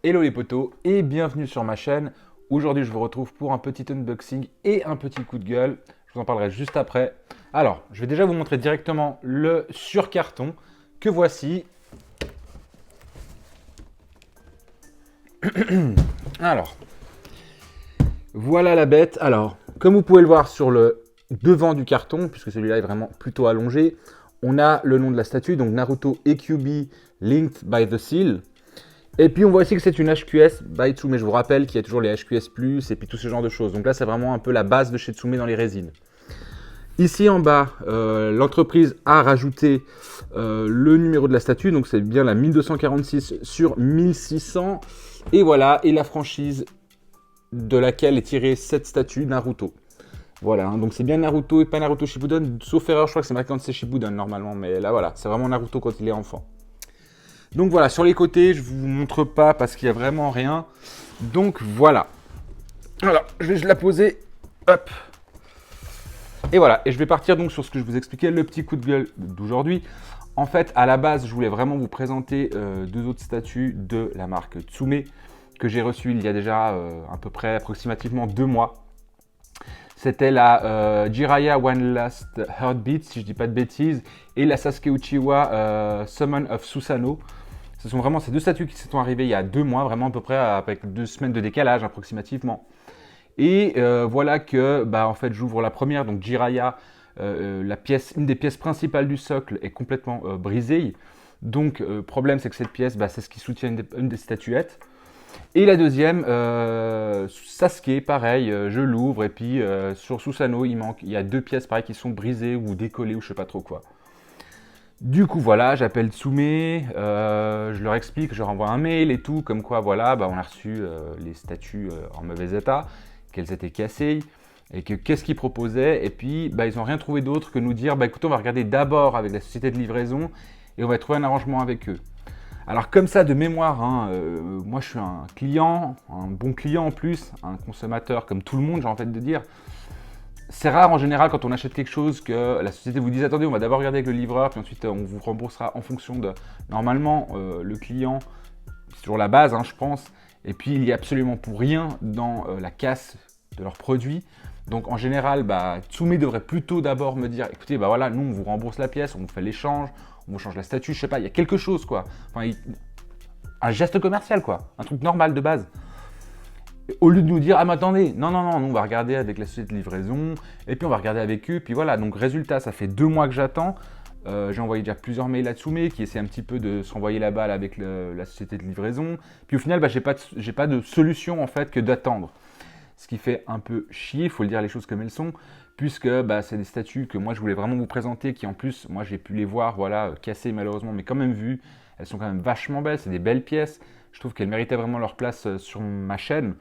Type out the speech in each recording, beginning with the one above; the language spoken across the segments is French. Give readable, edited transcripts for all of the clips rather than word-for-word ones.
Hello les potos et bienvenue sur ma chaîne. Aujourd'hui je vous retrouve pour un petit unboxing et un petit coup de gueule. Je vous en parlerai juste après. Alors, je vais déjà vous montrer directement le sur-carton que voici. Alors, voilà la bête. Alors, comme vous pouvez le voir sur le devant du carton, puisque celui-là est vraiment plutôt allongé, on a le nom de la statue, donc Naruto EQB Linked by the Seal. Et puis on voit aussi que c'est une HQS by Tsume. Je vous rappelle qu'il y a toujours les HQS+, et puis tout ce genre de choses. Donc là, c'est vraiment un peu la base de chez Tsume dans les résines. Ici en bas, l'entreprise a rajouté le numéro de la statue. Donc c'est bien la 1246 sur 1600. Et voilà, et la franchise de laquelle est tirée cette statue, Naruto. Voilà, hein, donc c'est bien Naruto et pas Naruto Shippuden. Sauf erreur, je crois que c'est marqué quand c'est Shippuden normalement. Mais là, voilà, c'est vraiment Naruto quand il est enfant. Donc voilà, sur les côtés, je ne vous montre pas parce qu'il n'y a vraiment rien. Donc voilà. Alors, je vais la poser. Hop. Et voilà, et je vais partir donc sur ce que je vous expliquais, le petit coup de gueule d'aujourd'hui. En fait, à la base, je voulais vraiment vous présenter deux autres statues de la marque Tsume que j'ai reçues il y a déjà à peu près approximativement 2 mois. C'était la Jiraiya One Last Heartbeat, si je dis pas de bêtises, et la Sasuke Uchiwa Summon of Susanoo. Ce sont vraiment ces deux statues qui sont arrivées il y a 2 mois, vraiment à peu près avec 2 semaines de décalage approximativement. Et voilà que, en fait, j'ouvre la première, donc Jiraiya, une des pièces principales du socle est complètement brisée. Donc, problème, c'est que cette pièce, c'est ce qui soutient une des statuettes. Et la deuxième, Sasuke, pareil, je l'ouvre et puis sur Susanoo, il y a 2 pièces pareil qui sont brisées ou décollées ou je sais pas trop quoi. Du coup voilà, j'appelle Tsume, je leur explique, je leur envoie un mail et tout, comme quoi voilà, on a reçu les statues en mauvais état, qu'elles étaient cassées et que qu'est-ce qu'ils proposaient. Et puis ils n'ont rien trouvé d'autre que nous dire, écoutez, on va regarder d'abord avec la société de livraison et on va trouver un arrangement avec eux. Alors comme ça de mémoire, moi je suis un client, un bon client en plus, un consommateur comme tout le monde j'ai envie de dire. C'est rare en général quand on achète quelque chose que la société vous dise attendez, on va d'abord regarder avec le livreur, puis ensuite on vous remboursera en fonction de… Normalement, le client, c'est toujours la base, je pense, et puis il n'y a absolument pour rien dans la casse de leurs produits. Donc en général, Tsume devrait plutôt d'abord me dire écoutez, voilà, nous on vous rembourse la pièce, on vous fait l'échange, on vous change la statue, je sais pas, il y a quelque chose quoi. Enfin, un geste commercial quoi, un truc normal de base. Au lieu de nous dire, ah mais attendez, non, on va regarder avec la société de livraison, et puis on va regarder avec eux, puis voilà, donc résultat, ça fait 2 mois que j'attends, j'ai envoyé déjà plusieurs mails à Tsume qui essaie un petit peu de s'envoyer la balle avec la société de livraison, puis au final, j'ai pas de solution en fait que d'attendre. Ce qui fait un peu chier, il faut le dire les choses comme elles sont, puisque c'est des statues que moi je voulais vraiment vous présenter, qui en plus, moi j'ai pu les voir, voilà, cassées malheureusement, mais quand même vues, elles sont quand même vachement belles, c'est des belles pièces, je trouve qu'elles méritaient vraiment leur place sur ma chaîne.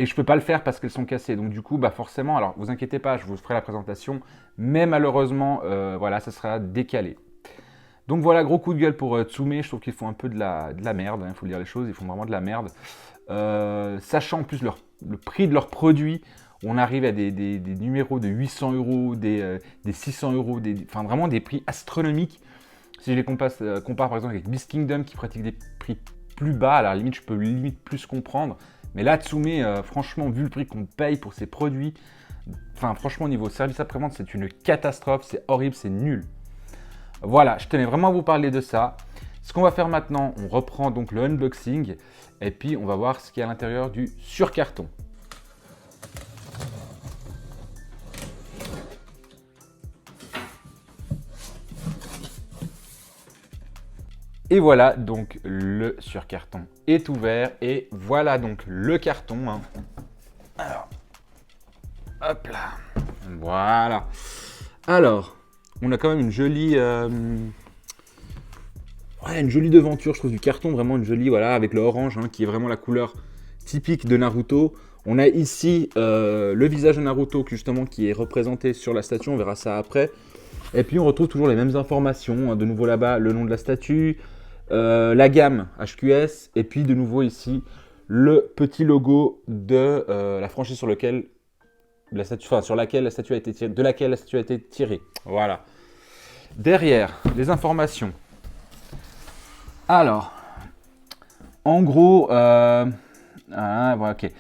Et je ne peux pas le faire parce qu'elles sont cassées. Donc du coup, forcément, alors vous inquiétez pas, je vous ferai la présentation. Mais malheureusement, voilà, ça sera décalé. Donc voilà, gros coup de gueule pour Tsume. Je trouve qu'ils font un peu de la merde, il faut dire les choses, ils font vraiment de la merde. Sachant en plus le prix de leurs produits, on arrive à des numéros de 800 euros, des 600 euros, enfin vraiment des prix astronomiques. Si je les compare par exemple avec Beast Kingdom qui pratique des prix plus bas, à la limite je peux limite plus comprendre. Mais là, Tsume, franchement, vu le prix qu'on paye pour ces produits, franchement, au niveau service après-vente, c'est une catastrophe, c'est horrible, c'est nul. Voilà, je tenais vraiment à vous parler de ça. Ce qu'on va faire maintenant, on reprend donc le unboxing, et puis on va voir ce qu'il y a à l'intérieur du sur-carton. Et voilà, donc le sur-carton est ouvert, et voilà donc le carton. Alors, hop là, voilà. Alors, on a quand même une jolie devanture, je trouve, du carton, vraiment une jolie, voilà, avec le orange, qui est vraiment la couleur typique de Naruto. On a ici le visage de Naruto, justement, qui est représenté sur la statue, on verra ça après. Et puis on retrouve toujours les mêmes informations, de nouveau là-bas, le nom de la statue, la gamme HQS, et puis de nouveau ici, le petit logo de la franchise sur laquelle la statue a été tirée, de laquelle la statue a été tirée. Voilà. Derrière, les informations. Alors, En gros, voilà, ok.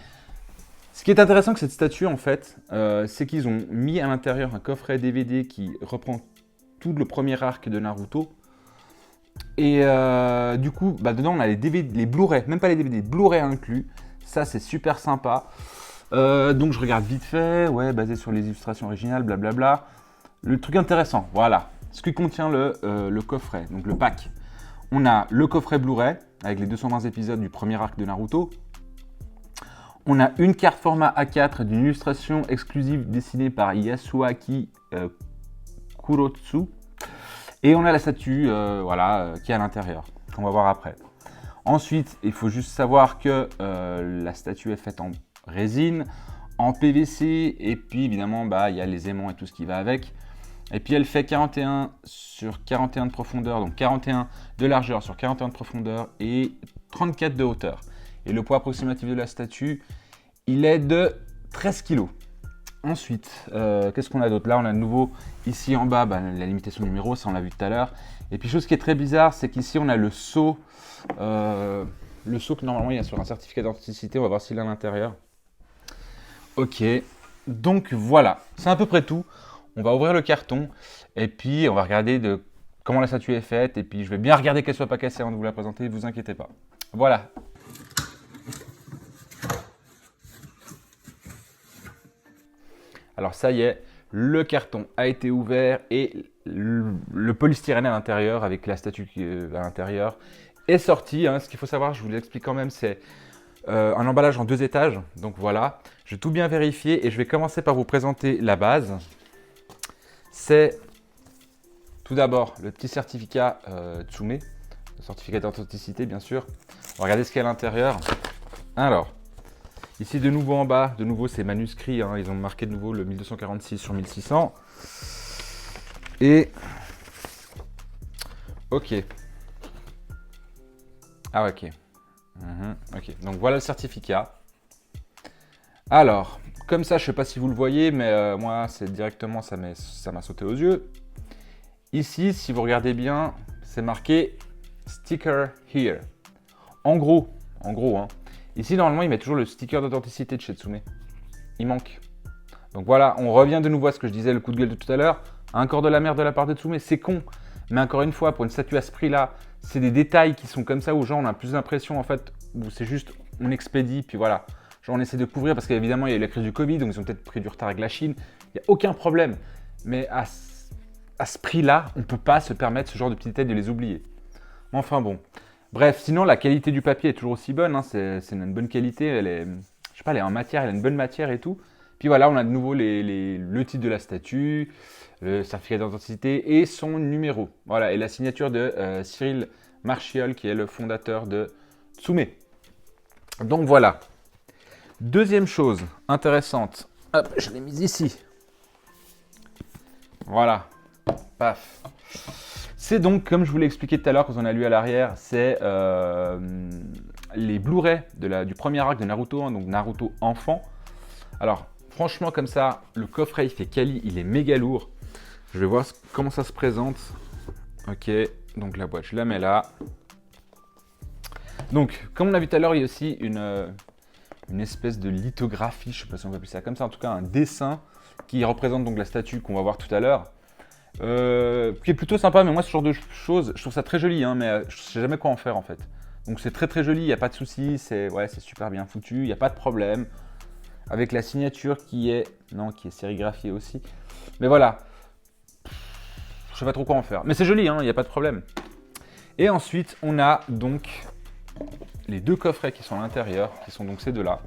Ce qui est intéressant avec cette statue, en fait, c'est qu'ils ont mis à l'intérieur un coffret DVD qui reprend tout le premier arc de Naruto. Et du coup, dedans, on a les DVD, les Blu-ray, même pas les DVD, Blu-ray inclus. Ça, c'est super sympa. Donc, je regarde vite fait, ouais, basé sur les illustrations originales, blablabla. Le truc intéressant, voilà, ce que contient le coffret, donc le pack. On a le coffret Blu-ray avec les 220 épisodes du premier arc de Naruto. On a une carte format A4 d'une illustration exclusive dessinée par Yasuaki Kurotsu. Et on a la statue qui est à l'intérieur, qu'on va voir après. Ensuite, il faut juste savoir que la statue est faite en résine, en PVC, et puis évidemment, il y a les aimants et tout ce qui va avec. Et puis elle fait 41 sur 41 de profondeur, donc 41 de largeur sur 41 de profondeur et 34 de hauteur. Et le poids approximatif de la statue, il est de 13 kg. Ensuite, qu'est-ce qu'on a d'autre? Là, on a de nouveau, ici en bas, la limitation numéro, ça on l'a vu tout à l'heure. Et puis, chose qui est très bizarre, c'est qu'ici, on a le sceau. Le sceau que normalement, il y a sur un certificat d'authenticité. On va voir s'il est à l'intérieur. Ok, donc voilà, c'est à peu près tout. On va ouvrir le carton et puis on va regarder comment la statue est faite. Et puis, je vais bien regarder qu'elle ne soit pas cassée avant de vous la présenter, ne vous inquiétez pas. Voilà. Alors ça y est, le carton a été ouvert et le polystyrène à l'intérieur, avec la statue à l'intérieur, est sorti. Ce qu'il faut savoir, je vous l'explique quand même, c'est un emballage en 2 étages. Donc voilà, je vais tout bien vérifier et je vais commencer par vous présenter la base. C'est tout d'abord le petit certificat Tsume, le certificat d'authenticité bien sûr. On va regarder ce qu'il y a à l'intérieur. Alors, ici, de nouveau en bas, de nouveau c'est manuscrit, ils ont marqué de nouveau le 1246 sur 1600. Et, ok. Ah ok. Ok, donc voilà le certificat. Alors, comme ça, je ne sais pas si vous le voyez, mais moi, c'est directement, ça m'a sauté aux yeux. Ici, si vous regardez bien, c'est marqué « Sticker here ». En gros, ici, normalement, il met toujours le sticker d'authenticité de chez Tsume. Il manque. Donc voilà, on revient de nouveau à ce que je disais, le coup de gueule de tout à l'heure. Encore de la merde de la part de Tsume, c'est con. Mais encore une fois, pour une statue à ce prix-là, c'est des détails qui sont comme ça où genre on a plus l'impression en fait, où c'est juste on expédie, puis voilà. Genre on essaie de couvrir parce qu'évidemment il y a eu la crise du Covid, donc ils ont peut-être pris du retard avec la Chine. Il n'y a aucun problème. Mais à ce prix-là, on ne peut pas se permettre ce genre de petites détails de les oublier. Enfin bon. Bref, sinon la qualité du papier est toujours aussi bonne, c'est une bonne qualité, elle est, je sais pas, elle est en matière, elle a une bonne matière et tout. Puis voilà, on a de nouveau le titre de la statue, le certificat d'authenticité et son numéro. Voilà, et la signature de Cyril Marchiol qui est le fondateur de Tsume. Donc voilà. Deuxième chose intéressante, hop, je l'ai mise ici. Voilà, paf. C'est donc, comme je vous l'ai expliqué tout à l'heure quand on a lu à l'arrière, c'est les Blu-ray du premier arc de Naruto, donc Naruto enfant. Alors, franchement, comme ça, le coffret, il fait quali, il est méga lourd. Je vais voir comment ça se présente. Ok, donc la boîte, je la mets là. Donc, comme on a vu tout à l'heure, il y a aussi une espèce de lithographie, je ne sais pas si on va appeler ça comme ça, en tout cas un dessin qui représente donc la statue qu'on va voir tout à l'heure. Qui est plutôt sympa, mais moi ce genre de choses, je trouve ça très joli, mais je sais jamais quoi en faire en fait. Donc c'est très très joli, il n'y a pas de souci, c'est super bien foutu, il n'y a pas de problème. Avec la signature qui est sérigraphiée aussi. Mais voilà, je sais pas trop quoi en faire. Mais c'est joli, il n'y a pas de problème. Et ensuite, on a donc les 2 coffrets qui sont à l'intérieur, qui sont donc ces deux-là.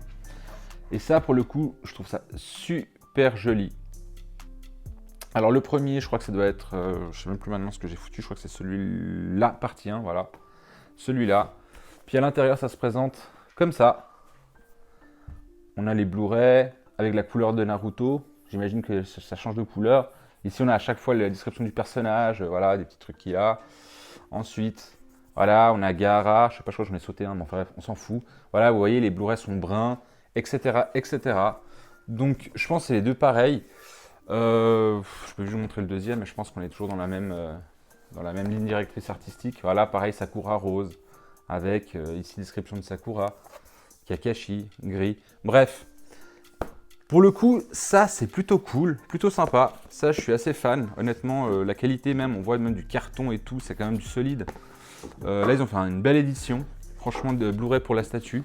Et ça, pour le coup, je trouve ça super joli. Alors le premier, je crois que ça doit être, je sais même plus maintenant ce que j'ai foutu, je crois que c'est celui-là, partie 1, voilà. Celui-là. Puis à l'intérieur, ça se présente comme ça. On a les Blu-ray avec la couleur de Naruto. J'imagine que ça change de couleur. Ici, on a à chaque fois la description du personnage, voilà, des petits trucs qu'il a. Ensuite, voilà, on a Gaara, je sais pas, je crois que j'en ai sauté un, mais enfin bref, on s'en fout. Voilà, vous voyez, les Blu-ray sont bruns, etc., etc. Donc, je pense que c'est les deux pareils. Je peux juste vous montrer le deuxième, mais je pense qu'on est toujours dans la même ligne directrice artistique. Voilà, pareil, Sakura rose, avec ici description de Sakura, Kakashi, gris. Bref, pour le coup, ça c'est plutôt cool, plutôt sympa. Ça, je suis assez fan. Honnêtement, la qualité même, on voit même du carton et tout, c'est quand même du solide. Là, ils ont fait une belle édition, franchement, de Blu-ray pour la statue.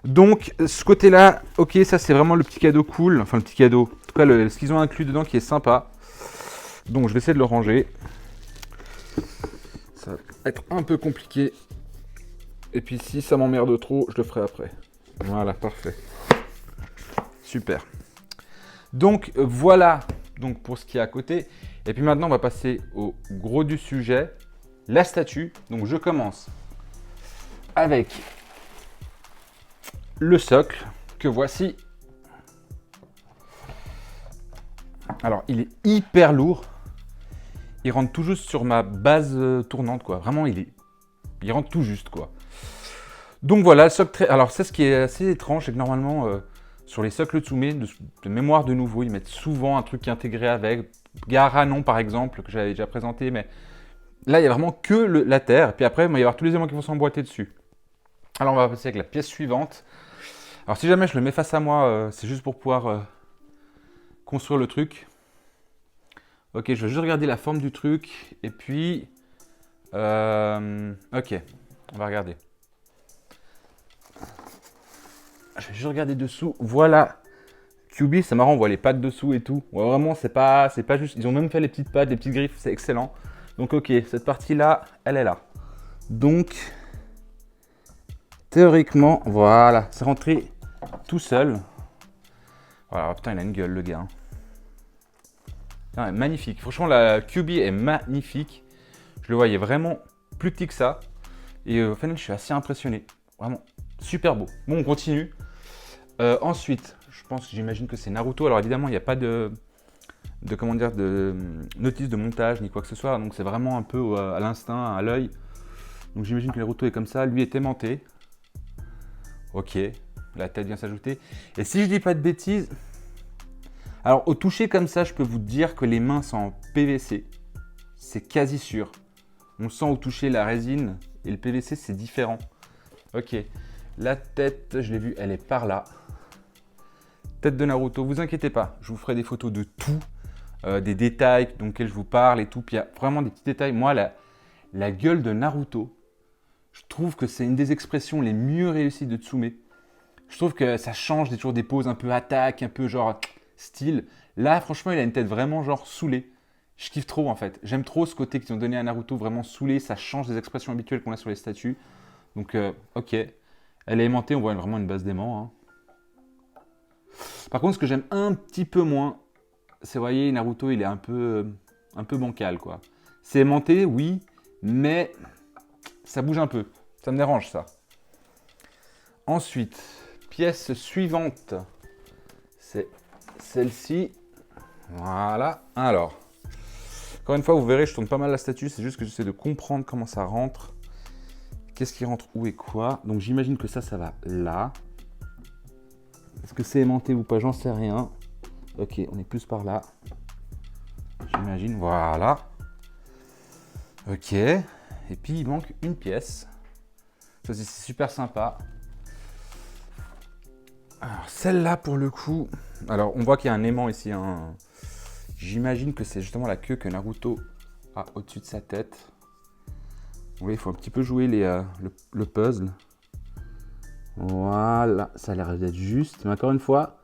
Donc, ce côté-là, ok, ça c'est vraiment le petit cadeau cool. Enfin, le petit cadeau. En tout cas, ce qu'ils ont inclus dedans qui est sympa. Donc, je vais essayer de le ranger. Ça va être un peu compliqué. Et puis, si ça m'emmerde trop, je le ferai après. Voilà, parfait. Super. Donc, voilà donc pour ce qui est à côté. Et puis maintenant, on va passer au gros du sujet, la statue. Donc, je commence avec le socle que voici. Alors, il est hyper lourd. Il rentre tout juste sur ma base tournante, quoi. Vraiment, il rentre tout juste, quoi. Donc voilà, le socle très... Alors, c'est ce qui est assez étrange, c'est que normalement, sur les socles Tsume, de mémoire de nouveau, ils mettent souvent un truc qui est intégré avec. Gaara, non, par exemple, que j'avais déjà présenté, mais là, il n'y a vraiment que la terre. Et puis après, il va y avoir tous les éléments qui vont s'emboîter dessus. Alors, on va passer avec la pièce suivante. Alors, si jamais je le mets face à moi, c'est juste pour pouvoir construire le truc. Ok, je vais juste regarder la forme du truc. Et puis... ok, on va regarder. Je vais juste regarder dessous. Voilà. QB, c'est marrant, on voit les pattes dessous et tout. Ouais, vraiment, c'est pas juste... Ils ont même fait les petites pattes, les petites griffes, c'est excellent. Donc, ok, cette partie-là, elle est là. Donc, théoriquement, voilà, c'est rentré tout seul. Voilà, putain, il a une gueule, le gars. Putain, magnifique. Franchement, la QB est magnifique. Je le voyais vraiment plus petit que ça. Et au final, je suis assez impressionné. Vraiment, super beau. Bon, on continue. Ensuite, j'imagine que c'est Naruto. Alors évidemment, il n'y a pas de notice de montage ni quoi que ce soit. Donc c'est vraiment un peu à l'instinct, à l'œil. Donc j'imagine que Naruto est comme ça. Lui est aimanté. Ok, la tête vient s'ajouter. Et si je dis pas de bêtises, alors au toucher comme ça, je peux vous dire que les mains sont en PVC. C'est quasi sûr. On sent au toucher la résine et le PVC, c'est différent. Ok, la tête, je l'ai vue, elle est par là. Tête de Naruto, vous inquiétez pas, je vous ferai des photos de tout, des détails dont je vous parle et tout. Puis il y a vraiment des petits détails. Moi, la gueule de Naruto, je trouve que c'est une des expressions les mieux réussies de Tsume. Je trouve que ça change toujours des poses un peu attaque, un peu genre style. Là, franchement, il a une tête vraiment genre saoulée. Je kiffe trop en fait. J'aime trop ce côté qu'ils ont donné à Naruto, vraiment saoulé. Ça change des expressions habituelles qu'on a sur les statues. Donc, ok. Elle est aimantée, on voit vraiment une base d'aimant. Hein. Par contre, ce que j'aime un petit peu moins, c'est, vous voyez, Naruto, il est un peu bancal, quoi. C'est aimanté, oui, mais ça bouge un peu. Ça me dérange, ça. Ensuite, pièce suivante, c'est celle-ci. Voilà. Alors, encore une fois, vous verrez, je tourne pas mal la statue. C'est juste que j'essaie de comprendre comment ça rentre. Qu'est-ce qui rentre où et quoi. Donc, j'imagine que ça va là. Est-ce que c'est aimanté ou pas? J'en sais rien. Ok, on est plus par là. J'imagine, voilà. Ok. Et puis, il manque une pièce. Ça, c'est super sympa. Alors, celle-là, pour le coup... Alors, on voit qu'il y a un aimant ici. Hein. J'imagine que c'est justement la queue que Naruto a au-dessus de sa tête. Oui, il faut un petit peu jouer le puzzle. Voilà, ça a l'air d'être juste. Mais encore une fois,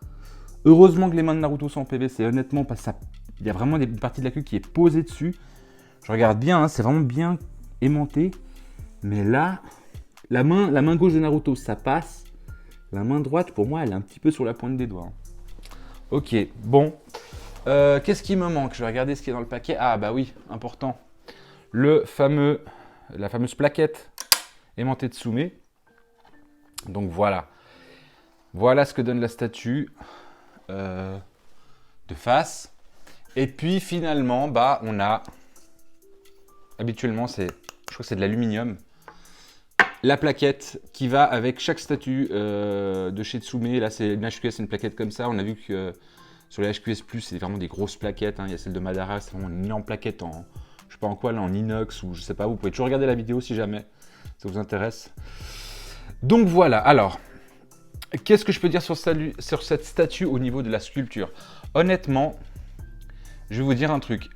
heureusement que les mains de Naruto sont en PVC. Honnêtement, parce qu'il y a vraiment une partie de la queue qui est posée dessus. Je regarde bien, hein, c'est vraiment bien aimanté. Mais là, la main gauche de Naruto, ça passe. La main droite, pour moi, elle est un petit peu sur la pointe des doigts. Ok, bon. Qu'est-ce qui me manque? Je vais regarder ce qui est dans le paquet. Ah bah oui, important. La fameuse plaquette aimantée de Tsume. Donc voilà. Voilà ce que donne la statue de face. Et puis finalement, bah on a... Habituellement, je crois que c'est de l'aluminium. La plaquette qui va avec chaque statue de chez Tsume. Là, c'est une HQS, c'est une plaquette comme ça. On a vu que sur les HQS+, c'est vraiment des grosses plaquettes. Hein. Il y a celle de Madara, c'est vraiment une énorme plaquette en... Je sais pas en quoi, là, en inox ou je sais pas. Vous pouvez toujours regarder la vidéo si jamais. ça vous intéresse. Donc voilà, alors, qu'est-ce que je peux dire sur cette statue au niveau de la sculpture? Honnêtement, je vais vous dire un truc.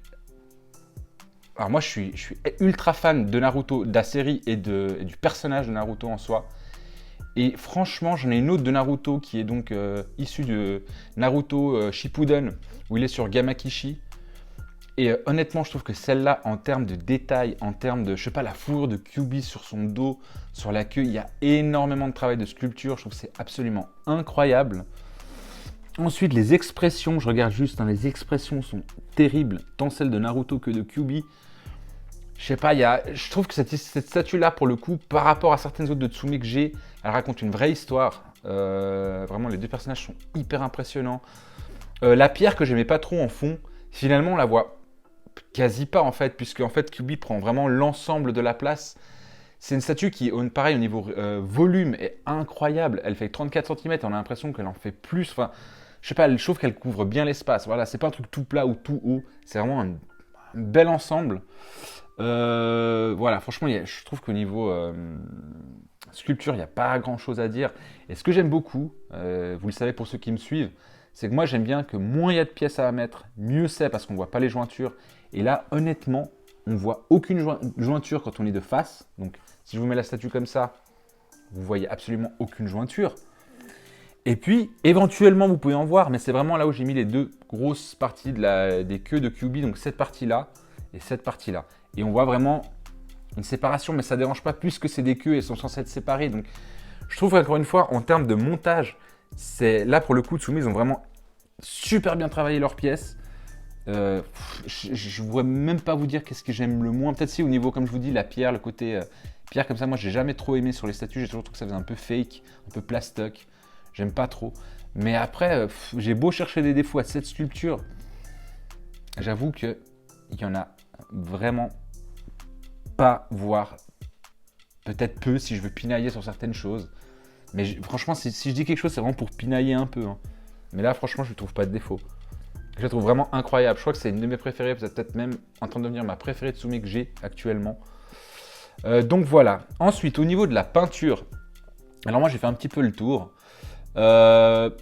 Alors moi, je suis ultra fan de Naruto, de la série et du personnage de Naruto en soi. Et franchement, j'en ai une autre de Naruto qui est donc issue de Naruto Shippuden, où il est sur Gamakishi. Et honnêtement, je trouve que celle-là, en termes de détails, en termes de, je sais pas, la fourrure de Kyuubi sur son dos, sur la queue, il y a énormément de travail de sculpture. Je trouve que c'est absolument incroyable. Ensuite, les expressions, je regarde juste, hein, les expressions sont terribles, tant celles de Naruto que de Kyuubi. Je sais pas, je trouve que cette statue-là, pour le coup, par rapport à certaines autres de Tsume que j'ai, elle raconte une vraie histoire. Vraiment, les deux personnages sont hyper impressionnants. La pierre que j'aimais pas trop en fond, finalement, on la voit quasi pas en fait, puisque en fait, Kyuubi prend vraiment l'ensemble de la place. C'est une statue qui, pareil, au niveau volume, est incroyable. Elle fait 34 cm, on a l'impression qu'elle en fait plus. Enfin, je sais pas, je trouve qu'elle couvre bien l'espace. Voilà, c'est pas un truc tout plat ou tout haut. C'est vraiment un bel ensemble. Voilà, franchement, je trouve qu'au niveau sculpture, il n'y a pas grand chose à dire. Et ce que j'aime beaucoup, vous le savez pour ceux qui me suivent, c'est que moi j'aime bien que moins il y a de pièces à mettre, mieux c'est parce qu'on ne voit pas les jointures. Et là, honnêtement, on ne voit aucune jointure quand on est de face. Donc, si je vous mets la statue comme ça, vous voyez absolument aucune jointure. Et puis, éventuellement, vous pouvez en voir, mais c'est vraiment là où j'ai mis les deux grosses parties des queues de Kyuubi, donc cette partie-là et cette partie-là. Et on voit vraiment une séparation, mais ça ne dérange pas puisque c'est des queues et elles sont censées être séparées. Donc, je trouve qu'encore une fois, en termes de montage, là pour le coup, Tsume, ils ont vraiment super bien travaillé leurs pièces. Je ne pourrais même pas vous dire qu'est-ce que j'aime le moins. Peut-être si au niveau, comme je vous dis, la pierre, le côté pierre comme ça, moi j'ai jamais trop aimé sur les statues. J'ai toujours trouvé que ça faisait un peu fake, un peu plastoc. J'aime pas trop. Mais après, j'ai beau chercher des défauts à cette sculpture, j'avoue qu'il y en a vraiment pas, voire peut-être peu si je veux pinailler sur certaines choses. Mais franchement, si je dis quelque chose, c'est vraiment pour pinailler un peu. Hein. Mais là, franchement, je ne trouve pas de défaut. Je la trouve vraiment incroyable. Je crois que c'est une de mes préférées, peut-être même en train de devenir ma préférée de Tsume que j'ai actuellement. Donc voilà. Ensuite, au niveau de la peinture, alors moi j'ai fait un petit peu le tour. Alors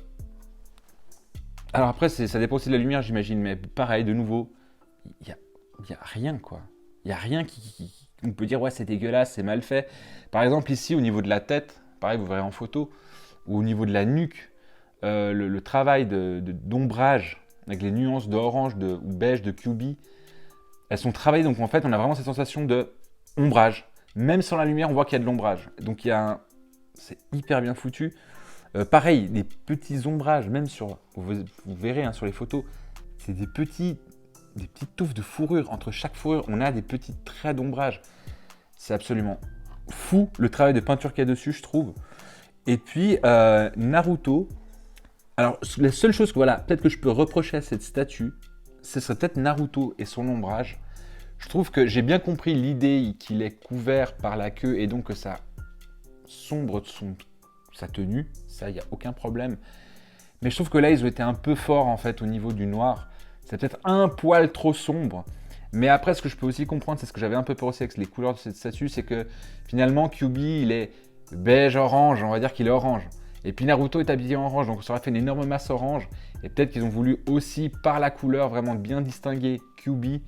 après, ça dépend aussi de la lumière, j'imagine, mais pareil, de nouveau, il y a rien quoi. Il n'y a rien on peut dire ouais c'est dégueulasse, c'est mal fait. Par exemple ici au niveau de la tête, pareil vous verrez en photo, ou au niveau de la nuque, le travail d'ombrage avec les nuances d'orange ou beige de Kyuubi, elles sont travaillées, donc en fait on a vraiment cette sensation de ombrage. Même sans la lumière on voit qu'il y a de l'ombrage. Donc c'est hyper bien foutu. Pareil, des petits ombrages, même vous verrez hein, sur les photos, c'est des petites touffes de fourrure. Entre chaque fourrure, on a des petits traits d'ombrage. C'est absolument fou le travail de peinture qu'il y a dessus, je trouve. Et puis, Naruto. Alors, la seule chose que, voilà, peut-être que je peux reprocher à cette statue, ce serait peut-être Naruto et son ombrage. Je trouve que j'ai bien compris l'idée qu'il est couvert par la queue et donc que ça sombre sa tenue. Ça, il n'y a aucun problème. Mais je trouve que là, ils ont été un peu forts en fait au niveau du noir. C'est peut-être un poil trop sombre. Mais après, ce que je peux aussi comprendre, c'est ce que j'avais un peu peur aussi avec les couleurs de cette statue, c'est que finalement, Kyuubi, il est beige-orange, on va dire qu'il est orange. Et puis Naruto est habillé en orange, donc ça aurait fait une énorme masse orange. Et peut-être qu'ils ont voulu aussi, par la couleur, vraiment bien distinguer Kyuubi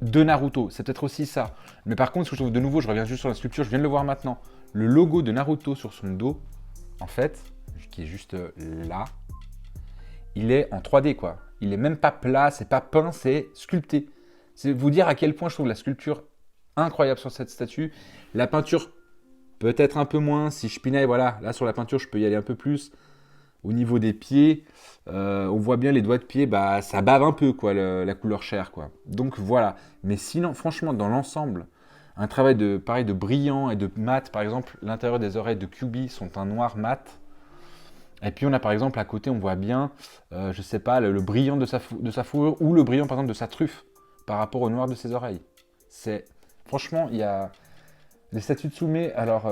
de Naruto. C'est peut-être aussi ça. Mais par contre, ce que je trouve de nouveau, je reviens juste sur la sculpture, je viens de le voir maintenant. Le logo de Naruto sur son dos, en fait, qui est juste là, il est en 3D quoi. Il est même pas plat, c'est pas peint, c'est sculpté. C'est vous dire à quel point je trouve la sculpture incroyable sur cette statue. La peinture, peut-être un peu moins. Si je pinaille, voilà, là sur la peinture, je peux y aller un peu plus. Au niveau des pieds, on voit bien les doigts de pied, bah, ça bave un peu, quoi, la couleur chair, quoi. Donc voilà. Mais sinon, franchement, dans l'ensemble, un travail pareil, de brillant et de mat. Par exemple, l'intérieur des oreilles de Kyuubi sont un noir mat. Et puis on a par exemple à côté, on voit bien, je sais pas, le brillant de sa fourrure ou le brillant par exemple de sa truffe par rapport au noir de ses oreilles. Franchement, il y a les statues de Tsume, alors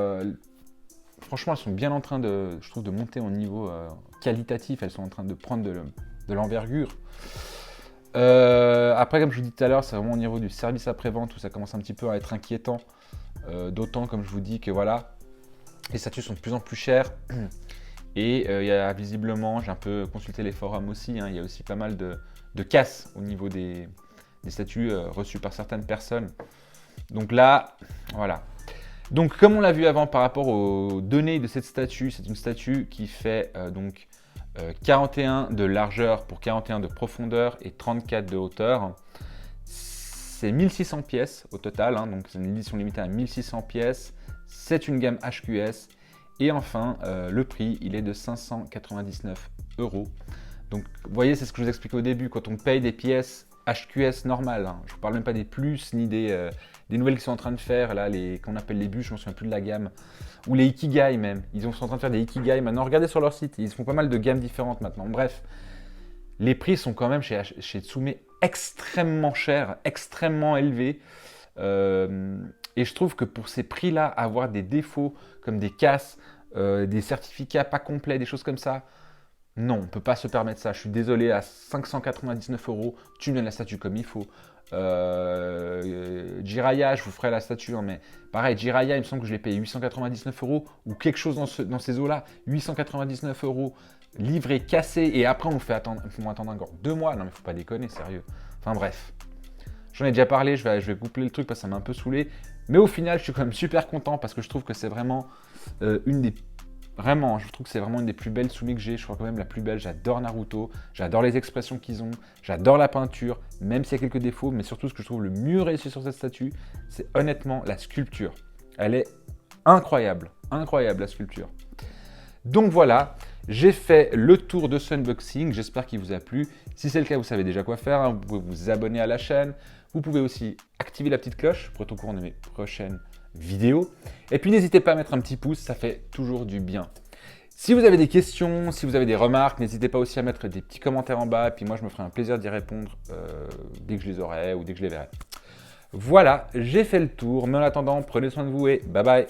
franchement, elles sont bien en train je trouve, de monter au niveau qualitatif. Elles sont en train de prendre de l'envergure. Après, comme je vous dis tout à l'heure, c'est vraiment au niveau du service après-vente où ça commence un petit peu à être inquiétant. D'autant, comme je vous dis, que voilà, les statues sont de plus en plus chères. Et il y a visiblement, j'ai un peu consulté les forums aussi, hein, il y a aussi pas mal de casses au niveau des statues reçues par certaines personnes. Donc là, voilà. Donc comme on l'a vu avant par rapport aux données de cette statue, c'est une statue qui fait 41 de largeur pour 41 de profondeur et 34 de hauteur. C'est 1600 pièces au total, hein, donc c'est une édition limitée à 1600 pièces. C'est une gamme HQS. Et enfin, le prix, il est de 599 €. Donc vous voyez, c'est ce que je vous expliquais au début, quand on paye des pièces HQS normales, hein, je ne vous parle même pas des plus, ni des nouvelles qu'ils sont en train de faire, là, qu'on appelle les bûches, je ne me souviens plus de la gamme, ou les Ikigai même, ils sont en train de faire des Ikigai maintenant, regardez sur leur site, ils font pas mal de gammes différentes maintenant, bref, les prix sont quand même chez Tsume extrêmement chers, extrêmement élevés, et je trouve que pour ces prix-là, avoir des défauts comme des casses, des certificats pas complets, des choses comme ça, non, on ne peut pas se permettre ça. Je suis désolé, à 599 €, tu me donnes la statue comme il faut. Jiraiya, je vous ferai la statue, hein, mais pareil, Jiraiya, il me semble que je l'ai payé 899 € ou quelque chose dans ces eaux-là. 899 € livré, cassé, et après on me fait attendre encore 2 mois. Non, mais faut pas déconner, sérieux. Enfin bref, j'en ai déjà parlé, je vais coupler le truc parce que ça m'a un peu saoulé. Mais au final, je suis quand même super content parce que je trouve que c'est vraiment une des. Vraiment, je trouve que c'est vraiment une des plus belles soumis que j'ai. Je crois quand même la plus belle. J'adore Naruto, j'adore les expressions qu'ils ont, j'adore la peinture, même s'il y a quelques défauts. Mais surtout, ce que je trouve le mieux réussi sur cette statue, c'est honnêtement la sculpture. Elle est incroyable, incroyable la sculpture. Donc voilà, j'ai fait le tour de ce unboxing. J'espère qu'il vous a plu. Si c'est le cas, vous savez déjà quoi faire, hein. Vous pouvez vous abonner à la chaîne. Vous pouvez aussi activer la petite cloche pour être au courant de mes prochaines vidéos. Et puis n'hésitez pas à mettre un petit pouce, ça fait toujours du bien. Si vous avez des questions, si vous avez des remarques, n'hésitez pas aussi à mettre des petits commentaires en bas. Et puis moi, je me ferai un plaisir d'y répondre dès que je les aurai ou dès que je les verrai. Voilà, j'ai fait le tour. Mais en attendant, prenez soin de vous et bye bye.